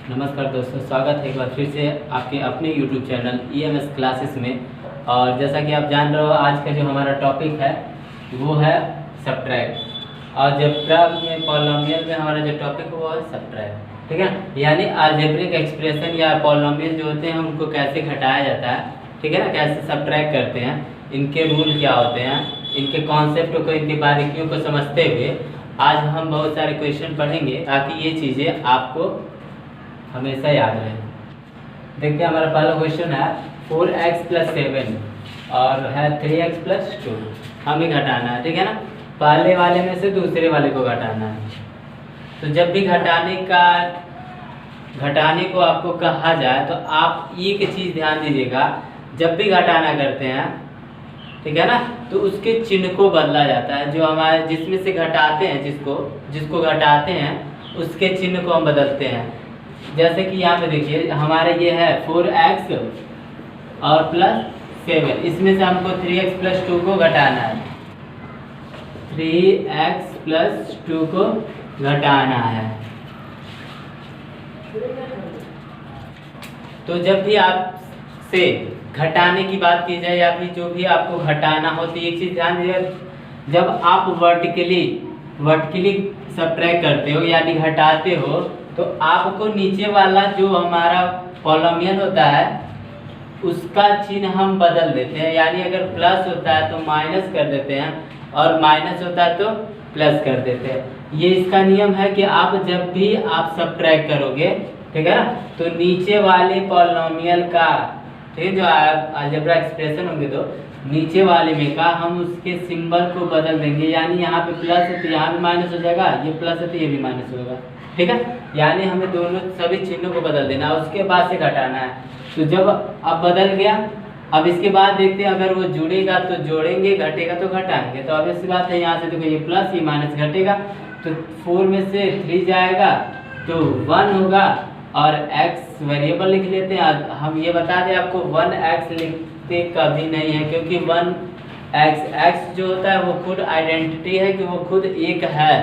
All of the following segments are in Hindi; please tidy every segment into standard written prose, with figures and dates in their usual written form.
नमस्कार दोस्तों, स्वागत है एक बार फिर से आपके अपने YouTube चैनल EMS क्लासेस में। और जैसा कि आप जान रहे हो, आज का जो हमारा टॉपिक है वो है सब्ट्रैक्ट। और अलजेब्रा में पॉलिनोमियल में हमारा जो टॉपिक है वो है सब्ट्रैक्ट, ठीक है। यानी अलजेब्रिक एक्सप्रेशन या पॉलिनोमियल जो होते हैं उनको कैसे घटाया जाता है, ठीक है ना, कैसे सब्ट्रैक्ट करते हैं, इनके रूल क्या होते हैं, इनके कॉन्सेप्ट को, इनकी बारीकियों को समझते हुए आज हम बहुत सारे क्वेश्चन पढ़ेंगे ताकि ये चीज़ें आपको हमेशा याद रहे। देखिए हमारा पहला क्वेश्चन है 4x + 7 और है 3x + 2, हमें घटाना है, ठीक है ना। पहले वाले में से दूसरे वाले को घटाना है। तो जब भी घटाने को आपको कहा जाए तो आप एक चीज़ ध्यान दीजिएगा, जब भी घटाना करते हैं, ठीक है ना, तो उसके चिन्ह को बदला जाता है। जो हमारे जिसमें से घटाते हैं, जिसको घटाते हैं उसके चिन्ह को हम बदलते हैं। जैसे कि यहाँ पे देखिए हमारे ये है 4x और +7, इसमें से हमको 3x + 2 को घटाना है। 3x + 2 को घटाना है। तो जब भी आपसे घटाने की बात की जाए या फिर जो भी आपको घटाना हो, तो एक चीज़ ध्यान दीजिए, जब आप वर्टिकली सब्ट्रैक्ट करते हो यानी घटाते हो, तो आपको नीचे वाला जो हमारा पॉलिनोमियल होता है उसका चिन्ह हम बदल देते हैं। यानी अगर प्लस होता है तो माइनस कर देते हैं और माइनस होता है तो प्लस कर देते हैं। ये इसका नियम है कि आप जब भी आप सब्ट्रैक्ट करोगे, ठीक है ना, तो नीचे वाले पॉलिनोमियल का, ठीक है, जो अलजेब्रा एक्सप्रेशन होंगे तो नीचे वाले में का हम उसके सिंबल को बदल देंगे। यानी यहाँ पे प्लस है तो यहाँ भी माइनस हो जाएगा, ये प्लस है तो ये भी माइनस होगा, ठीक है। यानी हमें दोनों सभी चिन्हों को बदल देना है, उसके बाद से घटाना है। तो जब अब बदल गया, अब इसके बाद देखते हैं अगर वो जुड़ेगा तो जोड़ेंगे, घटेगा तो घटाएंगे। तो अब इसी बात है, यहाँ से देखो ये प्लस ये माइनस घटेगा, तो 4 में से 3 जाएगा तो 1 होगा और x वेरिएबल लिख लेते हैं। हम ये बता दें आपको 1x लिखते कभी नहीं है, क्योंकि 1x जो होता है वो खुद आइडेंटिटी है कि वो खुद एक है,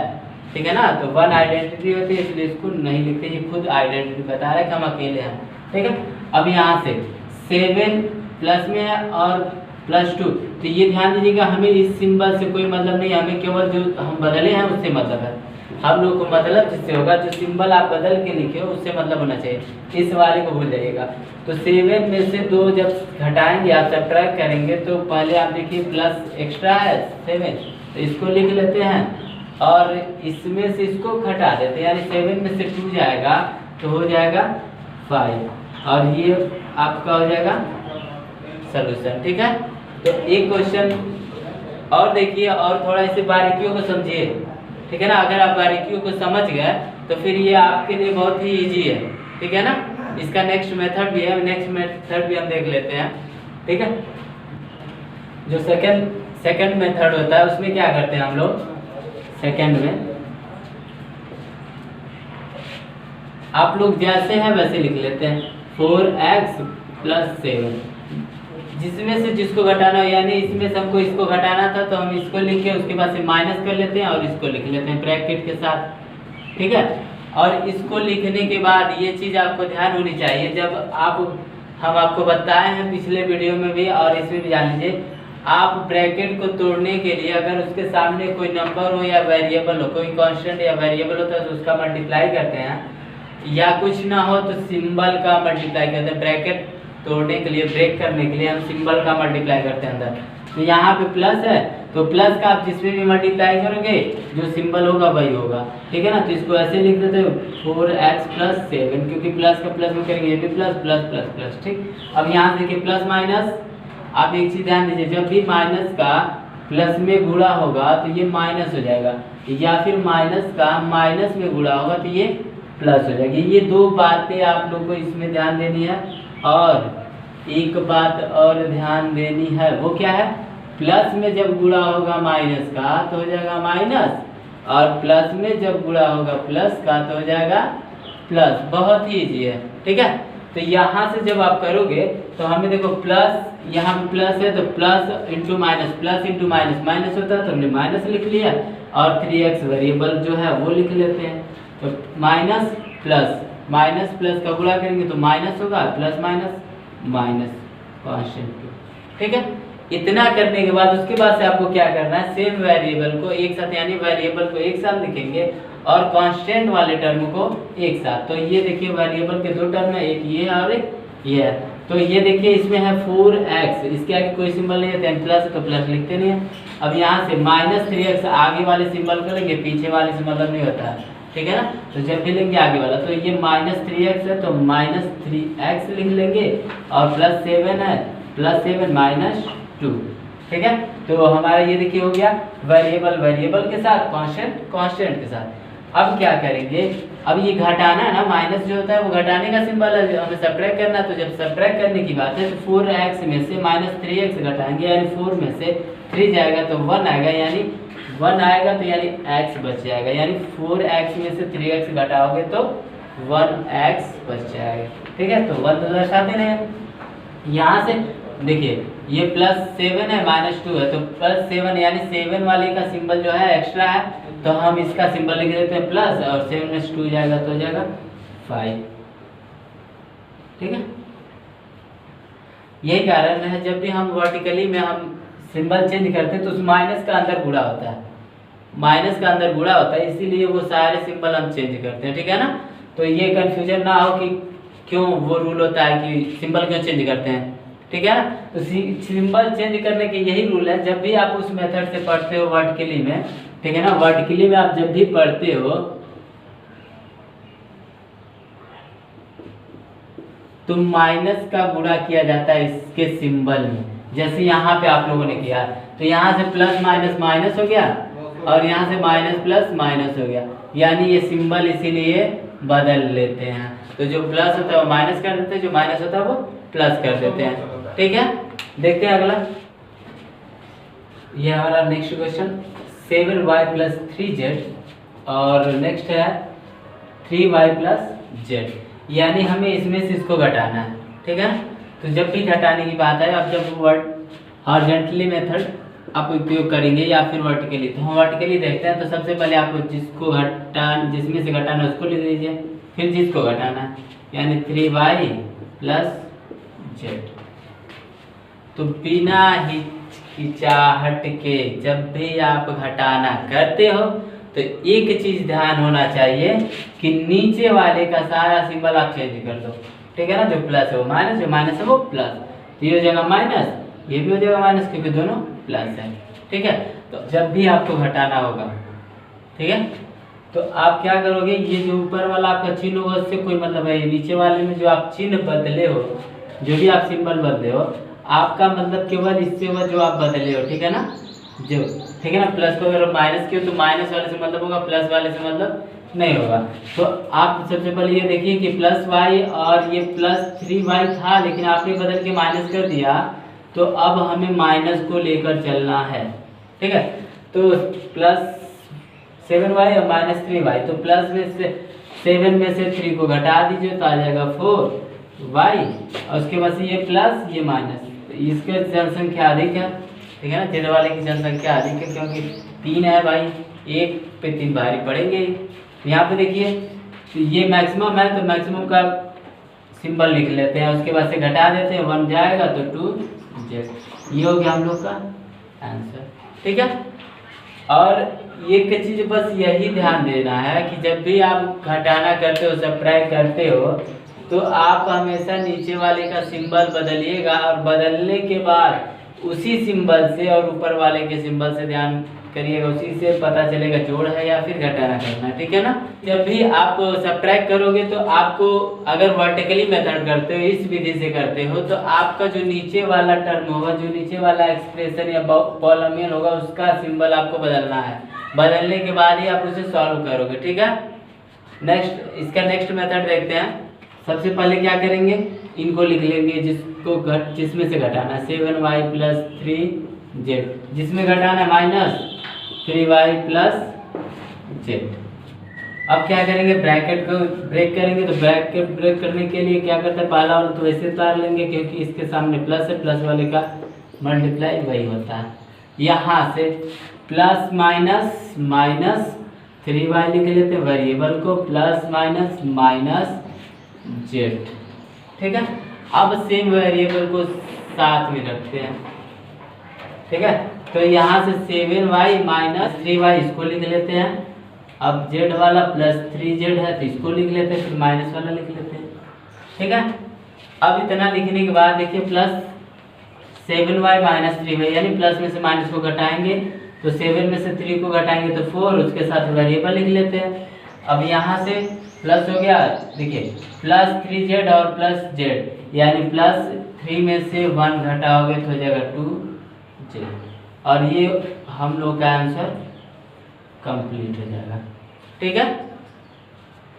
ठीक है ना। तो 1 आइडेंटिटी होती है, इसलिए इसको नहीं लिखते, ये खुद आइडेंटिटी बता रहा है कि हम अकेले हैं, ठीक है। अब यहाँ से 7 प्लस में है और +2, तो ये ध्यान दीजिएगा, हमें इस सिंबल से कोई मतलब नहीं, हमें केवल जो हम बदले हैं उससे मतलब है। हम लोग को मतलब जिससे होगा, जो सिंबल आप बदल के लिखे हो उससे मतलब होना चाहिए, इस वाले को भूल जाइएगा। तो 7 में से 2 जब घटाएंगे, आप सब्ट्रैक्ट करेंगे, तो पहले आप देखिए प्लस एक्स्ट्रा है 7, तो इसको लिख लेते हैं और इसमें से इसको घटा देते हैं। यानी 7 में से 2 जाएगा तो हो जाएगा 5 और ये आपका हो जाएगा सॉल्यूशन, ठीक है। तो एक क्वेश्चन और देखिए और थोड़ा इसे बारीकियों को समझिए, ठीक है ना। अगर आप बारीकियों को समझ गए तो फिर ये आपके लिए बहुत ही इजी है, ठीक है ना। इसका नेक्स्ट मेथड भी है, नेक्स्ट मेथड भी हम देख लेते हैं, ठीक है। जो सेकंड मेथड होता है उसमें क्या करते हैं हम लोग, सेकंड में आप लोग जैसे हैं वैसे लिख लेते हैं 4x + 7, जिसमें से जिसको घटाना हो। यानी इसमें से हमको इसको घटाना था तो हम इसको लिख के उसके बाद से माइनस कर लेते हैं और इसको लिख लेते हैं ब्रैकेट के साथ, ठीक है। और इसको लिखने के बाद ये चीज़ आपको ध्यान होनी चाहिए, जब हम आपको बताए हैं पिछले वीडियो में भी और इसमें भी जान लीजिए, आप ब्रैकेट को तोड़ने के लिए अगर उसके सामने कोई नंबर हो या वेरिएबल हो, कोई कांस्टेंट या वेरिएबल होता है तो उसका मल्टीप्लाई करते हैं, या कुछ ना हो तो सिंबल का मल्टीप्लाई करते हैं। ब्रैकेट तोड़ने के लिए, ब्रेक करने के लिए हम सिंबल का मल्टीप्लाई करते हैं अंदर। तो यहाँ पे प्लस है तो प्लस का आप जिसमें भी मल्टीप्लाई करोगे जो सिंबल होगा वही होगा, ठीक है ना। तो इसको ऐसे लिख देते हो 4x + 7, क्योंकि प्लस का प्लस में करेंगे ये भी प्लस प्लस प्लस प्लस, ठीक। अब यहाँ से देखिए प्लस माइनस, आप एक चीज़ ध्यान दीजिए, जब भी माइनस का प्लस में गुणा होगा तो ये माइनस हो जाएगा, या फिर माइनस का माइनस में गुणा होगा तो ये प्लस हो जाएगी। ये 2 बातें आप लोग को इसमें ध्यान देनी है। और एक बात और ध्यान देनी है, वो क्या है, प्लस में जब गुणा होगा माइनस का तो हो जाएगा माइनस, और प्लस में जब गुणा होगा प्लस का तो हो जाएगा प्लस। बहुत ही ईजी है, ठीक है। तो यहाँ से जब आप करोगे तो हमें देखो प्लस, यहाँ पे प्लस है तो plus into minus, plus into minus, minus होता है तो हमने माइनस लिख लिया और 3x वेरिएबल जो है वो लिख लेते हैं। तो माइनस प्लस माइनस प्लस का गुणा करेंगे तो माइनस होगा, plus minus minus constant two. ठीक है, इतना करने के बाद उसके बाद से आपको क्या करना है, सेम वेरिएबल को एक साथ, यानी वेरिएबल को एक साथ लिखेंगे और कांस्टेंट वाले टर्म को एक साथ। तो ये देखिए वेरिएबल के दो टर्म है, एक ये है और एक ये है। तो ये देखिए इसमें है 4x, इसके आगे कोई सिंबल नहीं है, तो प्लस है तो प्लस लिखते नहीं है। अब यहाँ से -3x आगे वाले सिंबल को लेंगे, पीछे वाले से मतलब नहीं होता है, ठीक है ना। तो जब भी लेंगे आगे वाला, तो ये -3x है तो -3x लिख लेंगे और +7 है, +7 -2। ठीक है, तो हमारा ये देखिए हो गया वेरिएबल वेरिएबल के साथ, कांस्टेंट कांस्टेंट के साथ। अब क्या करेंगे, अब ये घटाना है ना, माइनस जो होता है वो घटाने का सिंबल है, हमें सब्ट्रैक्ट करना है। तो जब सब्ट्रैक्ट करने की बात है तो 4x में से -3x घटाएंगे, यानी 4 में से 3 जाएगा तो 1 आएगा, यानी 1 आएगा तो यानी x बच जाएगा, यानी 4x में से 3x घटाओगे तो 1x बच जाएगा। ठीक है, तो 1 तो दर्शाते नहीं है। यहाँ से देखिए ये +7 है -2 है, तो +7 यानी 7 वाले का सिंबल जो है एक्स्ट्रा है, तो हम इसका सिंबल लिख देते हैं प्लस, और 7 में 2 जाएगा तो हो जाएगा 5। ठीक है, यही कारण है जब भी हम वर्टिकली में हम सिंबल चेंज करते हैं तो उस माइनस का अंदर गुणा होता है, माइनस का अंदर गुणा होता है, इसीलिए वो सारे सिंबल हम चेंज करते हैं। ठीक है ना, तो ये कंफ्यूजन ना हो कि क्यों वो रूल होता है कि सिंबल क्यों चेंज करते हैं। ठीक है ना, तो सिंबल चेंज करने के यही रूल है। जब भी आप उस मेथड से पढ़ते हो वर्टिकली में, ठीक है ना, वर्टिकली में आप जब भी पढ़ते हो तो माइनस का गुणा किया जाता है इसके सिंबल में, जैसे यहाँ पे आप लोगों ने किया, तो यहाँ से प्लस माइनस माइनस हो गया और यहाँ से माइनस प्लस माइनस हो गया, यानी ये सिंबल इसीलिए बदल लेते हैं। तो जो प्लस होता है वो माइनस कर देते हैं, जो माइनस होता है वो प्लस कर देते हैं। ठीक है, देखते हैं अगला, ये हमारा नेक्स्ट क्वेश्चन 7y + 3z, और नेक्स्ट है 3y + z, यानी हमें इसमें से इसको घटाना है। ठीक है, तो जब भी घटाने की बात है, अब जब वर्ड हॉरिजॉन्टली मेथड आप उपयोग करेंगे या फिर वर्टिकली, तो हम वर्टिकली देखते हैं। तो सबसे पहले आपको जिसको जिसमें से घटाना है उसको लिख दीजिए, फिर जिसको घटाना है, यानी 3y + z। तो बिना हिचकिचाहट के जब भी आप घटाना करते हो तो एक चीज ध्यान होना चाहिए कि नीचे वाले का सारा सिंबल आप चेंज कर दो। ठीक है ना, जो प्लस है वो माइनस, जो माइनस है वो प्लस, तो ये हो जाएगा माइनस, ये भी हो जाएगा माइनस, क्योंकि दोनों प्लस है। ठीक है, तो जब भी आपको घटाना होगा, ठीक है, तो आप क्या करोगे, ये जो ऊपर वाला आपका चिन्ह होगा उससे कोई मतलब है, नीचे वाले में जो आप चिन्ह बदले हो, जो भी आप सिंबल बदले हो, आपका मतलब केवल इससे होगा जो आप बदले हो। ठीक है ना, जो, ठीक है ना, प्लस को अगर माइनस किया तो माइनस वाले से मतलब होगा, प्लस वाले से मतलब नहीं होगा। तो आप सबसे पहले ये देखिए कि +y और ये +3y था, लेकिन आपने बदल के माइनस कर दिया, तो अब हमें माइनस को लेकर चलना है। ठीक है, तो +7y और -3y, तो प्लस में से 7 में से 3 को घटा दीजिए तो आ जाएगा 4y, और उसके बाद से ये प्लस ये माइनस, इसके जनसंख्या अधिक है। ठीक है ना, जेड वाले की जनसंख्या अधिक है क्योंकि 3 है भाई, 1 पे 3 भारी पड़ेंगे। यहाँ पे देखिए तो ये मैक्सिमम है, तो मैक्सिमम का सिंबल लिख लेते हैं, उसके बाद से घटा देते हैं, 1 जाएगा तो 2z। ये हो गया हम लोग का आंसर। ठीक है, और एक चीज बस यही ध्यान देना है कि जब भी आप घटाना करते हो, सब्ट्रैक्ट करते हो, तो आप हमेशा नीचे वाले का सिंबल बदलिएगा, और बदलने के बाद उसी सिंबल से और ऊपर वाले के सिंबल से ध्यान करिएगा, उसी से पता चलेगा जोड़ है या फिर घटाना करना है। ठीक है ना, जब भी आप सब्ट्रैक्ट करोगे तो आपको, अगर वर्टिकली मेथड करते हो, इस विधि से करते हो, तो आपका जो नीचे वाला टर्म होगा, जो नीचे वाला एक्सप्रेशन या पॉलिनोमियल होगा, उसका सिंबल आपको बदलना है। बदलने के बाद ही आप उसे सॉल्व करोगे। ठीक है, नेक्स्ट, इसका नेक्स्ट मेथड देखते हैं। सबसे पहले क्या करेंगे, इनको लिख लेंगे जिसमें से घटाना, 7y + 3z, जिसमें घटाना -3y + z। अब क्या करेंगे, ब्रैकेट को ब्रेक करेंगे, तो ब्रैकेट ब्रेक करने के लिए क्या करते हैं, पहला वाला तो वैसे उतार लेंगे क्योंकि इसके सामने प्लस है, प्लस वाले का मल्टीप्लाई वही होता है। यहाँ से प्लस माइनस -3y लिख लेते हैं वेरिएबल को, प्लस माइनस जेड। ठीक है, अब सेम वेरिएबल को साथ में रखते हैं। ठीक है, तो यहाँ से 7y माइनस 3y इसको लिख लेते हैं। अब z वाला प्लस 3z है तो इसको लिख लेते हैं, फिर माइनस वाला लिख लेते हैं। ठीक है, अब इतना लिखने के बाद देखिए प्लस 7y माइनस 3y, यानी प्लस में से माइनस को घटाएंगे तो 7 में से 3 को घटाएंगे तो 4, उसके साथ वेरिएबल लिख लेते हैं। अब यहाँ से प्लस हो गया, देखिए प्लस 3z और प्लस z, यानी प्लस 3 में से 1 घटाओगे तो हो जाएगा 2z, और ये हम लोग का आंसर कंप्लीट हो जाएगा। ठीक है,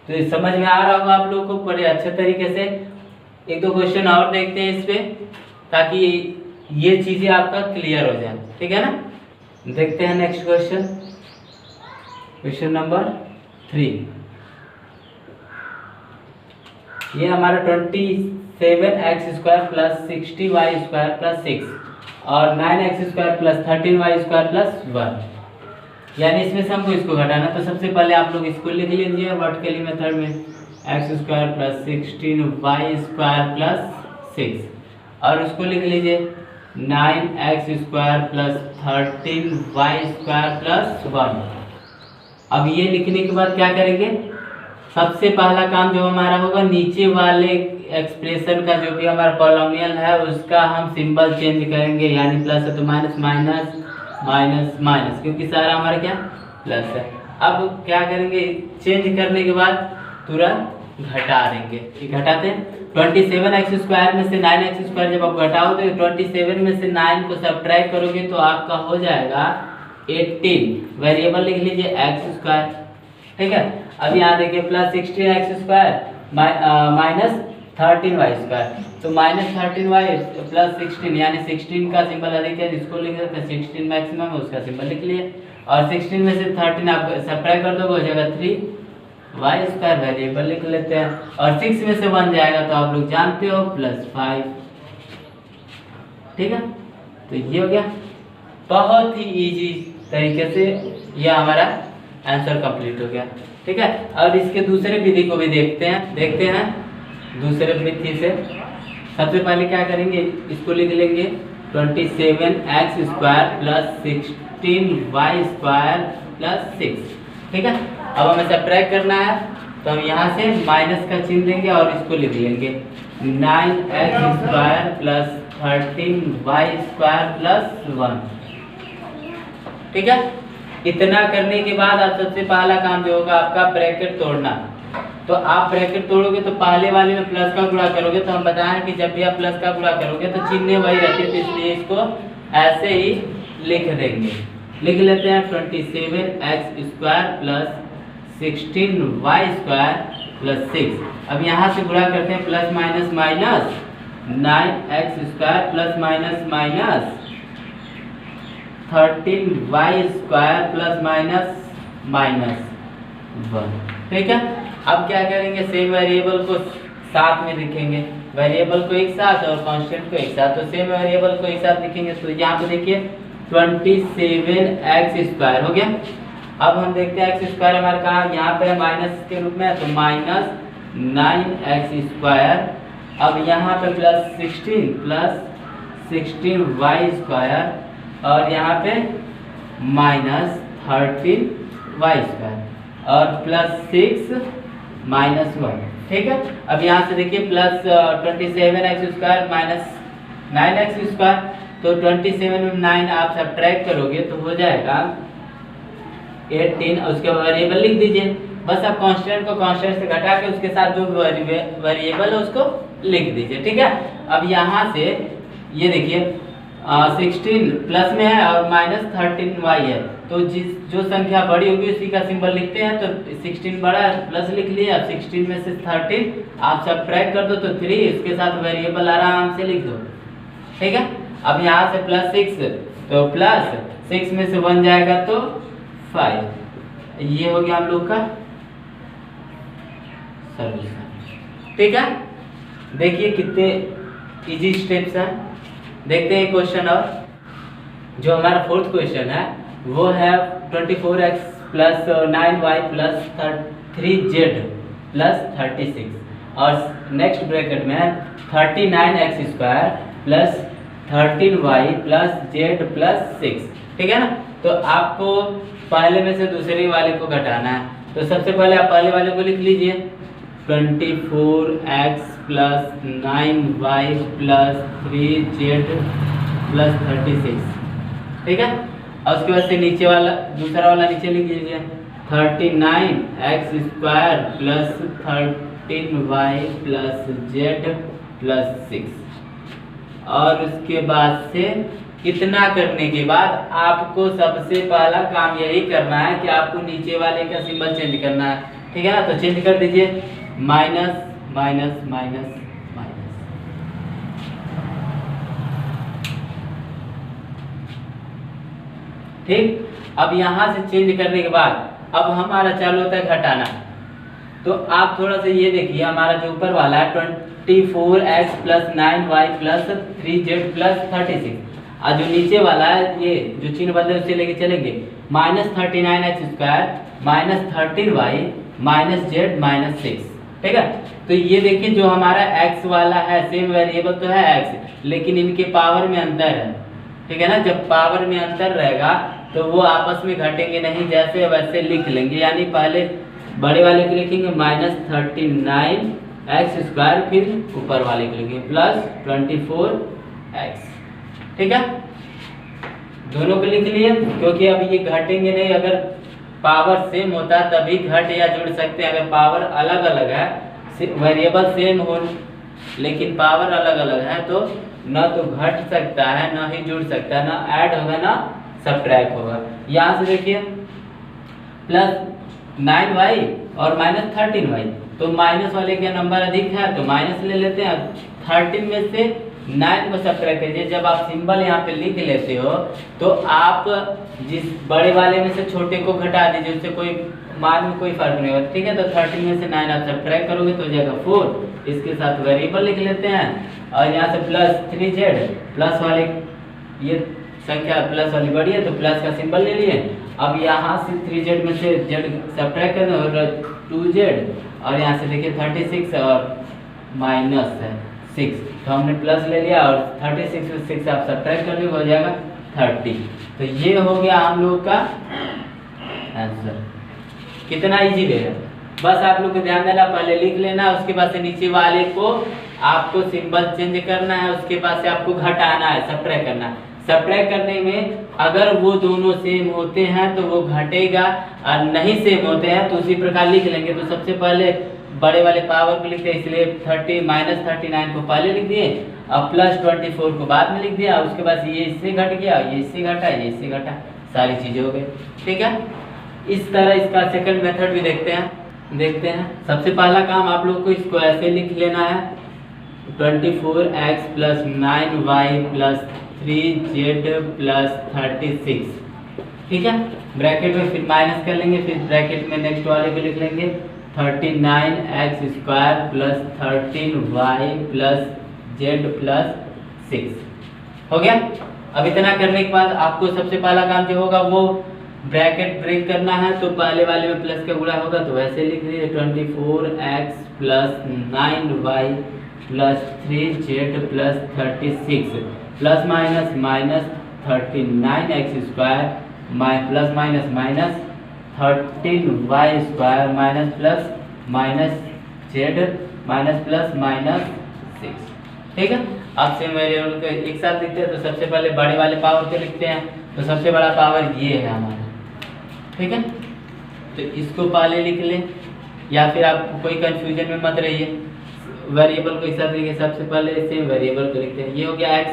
तो ये समझ में आ रहा होगा आप लोगों को बड़े अच्छे तरीके से। एक दो क्वेश्चन और देखते हैं इस पे, ताकि ये चीजें आपका क्लियर हो जाए। ठीक है ना, देखते हैं नेक्स्ट क्वेश्चन, क्वेश्चन नंबर 3। ये हमारा 27x² प्लस 60y² प्लस 6 और 9x² प्लस 13y² प्लस 1, यानी इसमें से हमको इसको घटाना। तो सबसे पहले आप लोग इसको लिख लीजिए वर्टिकली मेथड में, x² प्लस 16y² प्लस 6, और उसको लिख लीजिए 9x² प्लस 13y² प्लस 1। अब ये लिखने के बाद क्या करेंगे, सबसे पहला काम जो हमारा होगा, नीचे वाले एक्सप्रेशन का जो भी हमारा पॉलिनोमियल है उसका हम सिंबल चेंज करेंगे, यानी प्लस है तो माइनस माइनस माइनस माइनस, क्योंकि सारा हमारा क्या प्लस है। अब क्या करेंगे, चेंज करने के बाद तुरंत घटा देंगे। घटाते हैं 27x² में से 9x² जब आप घटाओगे तो 27 में से 9 को सब्ट्रैक्ट करोगे तो आपका हो जाएगा 18। वेरिएबल लिख लीजिए x²। ठीक है, अब यहाँ देखिए प्लस 16x² माइनस 13y², तो माइनस 13y प्लस 16, यानी 16 का सिंबल अधिक है, इसको लिख देते हैं 16 मैक्सिमम है, उसका सिंबल लिख लिए, और 16 में से 13 आप सब्ट्रैक्ट कर दोगे हो जाएगा 3y², वेरिएबल लिख लेते हैं, और 6 में से 1 जाएगा तो आप लोग जानते हो प्लस 5। ठीक है, तो ये हो गया, बहुत ही इजी तरीके से यह हमारा आंसर कंप्लीट हो गया। ठीक है, और इसके दूसरे विधि को भी देखते हैं दूसरे विधि से। सबसे पहले क्या करेंगे, इसको लिख लेंगे 27x² प्लस 16y² प्लस 6। ठीक है, अब हमें सब्ट्रैक्ट करना है तो हम यहाँ से माइनस का चिन्ह देंगे और इसको लिख लेंगे 9x² प्लस 13y² प्लस 1। ठीक है, इतना करने के बाद आप सबसे पहला काम जो होगा आपका ब्रैकेट तोड़ना। तो आप ब्रैकेट तोड़ोगे तो पहले वाले में प्लस का गुणा करोगे, तो हम बताएं कि जब भी आप प्लस का गुणा करोगे तो चिन्ह वही रहती है, तो इसलिए इसको ऐसे ही लिख देंगे। लिख लेते हैं 27x² प्लस 16y² प्लस 6। अब यहाँ से गुणा करते हैं plus minus minus 9x² plus minus minus 13y² plus minus minus 1। ठीक है, अब क्या करेंगे, सेम वेरिएबल को साथ में लिखेंगे, वेरिएबल को एक साथ और कांस्टेंट को एक साथ। तो सेम वेरिएबल को एक साथ लिखेंगे, तो यहाँ पे देखिए 27x² हो गया। अब हम देखते हैं x² हमारे कहाँ, यहाँ पे माइनस के रूप में, तो माइनस 9x²। अब यहाँ पे प्लस 16y² और यहाँ पे माइनस 13y² और प्लस 6 माइनस 1। ठीक है, अब यहाँ से देखिए प्लस 27x² माइनस 9x², तो 27 में 9 आप सब्ट्रैक्ट करोगे तो हो जाएगा 18, उसके वेरिएबल लिख दीजिए। बस आप कांस्टेंट को कांस्टेंट से घटा के उसके साथ जो वेरिएबल है उसको लिख दीजिए। ठीक है, अब यहाँ से ये देखिए 16 प्लस में है और माइनस 13y है, तो जो संख्या बड़ी होगी उसी का सिंबल लिखते हैं। तो 16 बड़ा है, प्लस लिख लिए। अब 16 में से 13 आप सब्ट्रैक्ट कर दो तो 3, इसके साथ वेरिएबल आराम से लिख दो। ठीक है, अब यहाँ से प्लस 6, तो प्लस 6 में से 1 जाएगा तो 5। ये हो गया हम लोग का सॉल्यूशन। ठीक है, देखिए कितने इजी स्टेप्स हैं। देखते हैं क्वेश्चन, और जो हमारा फोर्थ क्वेश्चन है वो है 24x plus 9y plus 3z plus 36। और नेक्स्ट ब्रैकेट में 39x² plus 13y plus z plus 6, ठीक है ना। तो आपको पहले में से दूसरे वाले को घटाना है, तो सबसे पहले आप पहले वाले को लिख लीजिए 24x plus 9y plus 3z plus 36, ठीक है। और उसके बाद से नीचे वाला दूसरा वाला नीचे लिख लीजिए 39x² plus 13y plus z plus 6। और उसके बाद से इतना करने के बाद आपको सबसे पहला काम यही करना है कि आपको नीचे वाले का सिंबल चेंज करना है, ठीक है ना। तो चेंज कर दीजिए माइनस माइनस माइनस माइनस, ठीक। अब यहाँ से चेंज करने के बाद अब हमारा चालू होता है घटाना। तो आप थोड़ा सा ये देखिए, हमारा जो ऊपर वाला है 24x plus 9y plus 3z plus 36, और जो नीचे वाला है ये जो चिन्ह बदले उससे लेके चलेंगे minus 39x² minus 13y minus z minus 6, ठीक है। तो ये देखिए जो हमारा x वाला है सेम वेरिएबल तो है x, लेकिन इनके पावर में अंतर है, ठीक है ना। जब पावर में अंतर रहेगा तो वो आपस में घटेंगे नहीं, जैसे वैसे लिख लेंगे। यानी पहले बड़े वाले को लिखेंगे माइनस 39x², फिर ऊपर वाले को लिखेंगे प्लस 24x, ठीक है। दोनों को लिख लिए, क्योंकि अब ये घटेंगे नहीं। अगर पावर सेम होता तभी घट या जुड़ सकते हैं। अगर पावर अलग अलग है, वेरिएबल सेम हो लेकिन पावर अलग अलग है, तो न तो घट सकता है न ही जुड़ सकता है, ना ऐड होगा ना सब्ट्रैक्ट होगा। यहाँ से देखिए प्लस 9y और माइनस 13y, तो माइनस वाले का नंबर अधिक है तो माइनस ले लेते हैं। 13 में से 9 को सब्ट्रैक्ट कीजिए। जब आप सिंबल यहाँ पे लिख लेते हो तो आप जिस बड़े वाले में से छोटे को घटा दीजिए, उससे कोई मान में कोई फर्क नहीं होता, ठीक है। तो 13 में से 9 आप सब्ट्रैक्ट करोगे तो हो जाएगा 4। इसके साथ वेरिएबल लिख लेते हैं, और यहाँ से प्लस 3z, प्लस वाले ये संख्या प्लस वाली बड़ी है तो प्लस का सिंबल ले लिए। अब यहाँ से 3z में से z सब्ट्रैक्ट करना और 2z, और यहाँ से देखिए 36 और माइनस 6, तो हमने प्लस ले लिया, और 36 में 6 आप सब्ट्रैक्ट करने हो जाएगा 30। तो ये हो गया हम लोग का आंसर। कितना इजी है, बस आप लोग को ध्यान देना, पहले लिख लेना, उसके बाद से नीचे वाले को आपको सिंबल चेंज करना है, उसके बाद से आपको घटाना है, सब्ट्रैक्ट करना है। सब्ट्रैक्ट करने में अगर वो दोनों सेम होते हैं तो वो घटेगा, और नहीं सेम होते हैं तो उसी प्रकार लिख लेंगे। तो सबसे पहले बड़े वाले पावर को लिखते हैं, इसलिए 30 माइनस 39 को पहले लिख दिए, और प्लस 24 को बाद में लिख दिया। उसके बाद ये इससे घट गया, ये इससे घटा, ये इससे घटा, सारी चीज़ें हो गई, ठीक है। इस तरह इसका सेकंड मेथड भी देखते हैं। सबसे पहला काम आप लोग को इसको ऐसे लिख लेना है 24x plus 9y plus 3z plus 36, ठीक है। ब्रैकेट में फिर माइनस कर लेंगे, फिर ब्रैकेट में नेक्स्ट वाले को लिख लेंगे 39x² plus 13y plus z plus 6, हो गया। अब इतना करने के बाद आपको सबसे पहला काम जो होगा वो ब्रैकेट ब्रेक करना है। तो पहले वाले में प्लस का गुणा होगा तो वैसे लिख लीजिए 24x plus 9y plus 3z plus 36 plus minus minus 39x² plus minus minus 13y² minus plus minus z minus plus minus 6, ठीक है। अब से वेरिएबल को एक साथ लिखते हैं, तो सबसे पहले बड़े वाले पावर को लिखते हैं। तो सबसे बड़ा पावर ये है हमारा, ठीक है। तो इसको पहले लिख लें, या फिर आप कोई कंफ्यूजन में मत रहिए, वेरिएबल को एक साथ लिखिए। सबसे पहले सेम वेरिएबल को लिखते हैं, ये हो गया x।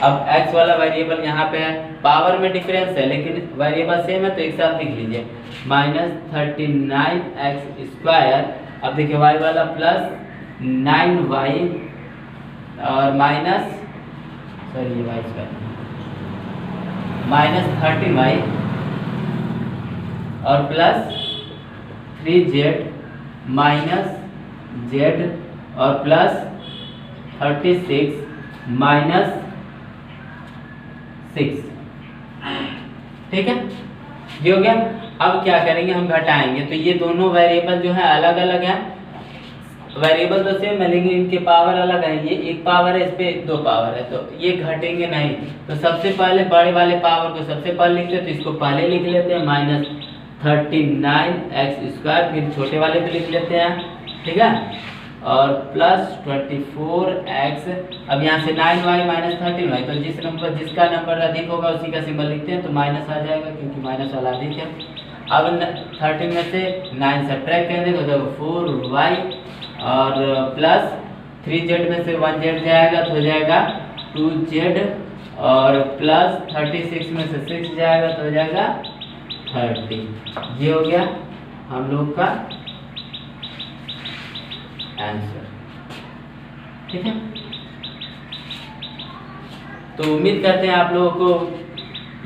अब x वाला वेरिएबल यहाँ पे है, पावर में डिफरेंस है लेकिन वेरिएबल सेम है, तो एक साथ लिख लीजिए माइनस 39x²। अब देखिए y वाला प्लस 9y और माइनस y² माइनस 13y और प्लस 3z माइनस z और प्लस 36 माइनस 6, ठीक है। ये हो गया। अब क्या करेंगे, हम घटाएंगे। तो ये दोनों वेरिएबल जो है अलग अलग हैं, वेरिएबल तो सेम है लेकिन इनके पावर अलग है, ये एक पावर है, इस पे 2 पावर है, तो ये घटेंगे नहीं। तो सबसे पहले बड़े वाले पावर को सबसे पहले लिखते हैं, तो इसको पहले लिख लेते हैं -39x², फिर छोटे वाले को लिख लेते हैं, ठीक है, और +24x। अब यहाँ से 9y -13y, तो जिसका नंबर अधिक होगा उसी का सिंबल लिखते हैं, तो माइनस आ जाएगा क्योंकि माइनस वाला अधिक है। अब 13 में से 9 सब्ट्रैक्ट कर देंगे तो 4y, और +3z में से 1z जाएगा तो हो जाएगा 2z, और +36 में से 6 जाएगा तो हो जाएगा 30। ये हो गया हम लोग का आंसर, ठीक है। तो उम्मीद करते हैं आप लोगों को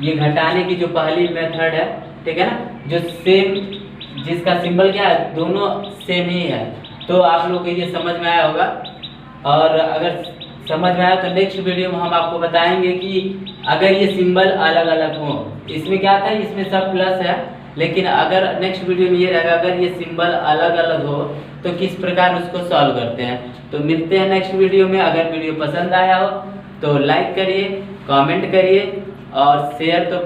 ये घटाने की जो पहली मेथड है, ठीक है ना, जो सेम, जिसका सिंबल क्या है, दोनों सेम ही है, तो आप लोग को ये समझ में आया होगा। और अगर समझ में आया तो नेक्स्ट वीडियो में हम आपको बताएंगे कि अगर ये सिंबल अलग अलग हो, इसमें क्या था, इसमें सब प्लस है, लेकिन अगर नेक्स्ट वीडियो में ये रहेगा अगर ये सिंबल अलग अलग हो तो किस प्रकार उसको सॉल्व करते हैं। तो मिलते हैं नेक्स्ट वीडियो में। अगर वीडियो पसंद आया हो तो लाइक करिए, कमेंट करिए और शेयर तो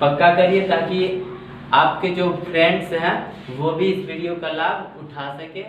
पक्का करिए, ताकि आपके जो फ्रेंड्स हैं वो भी इस वीडियो का लाभ उठा सके।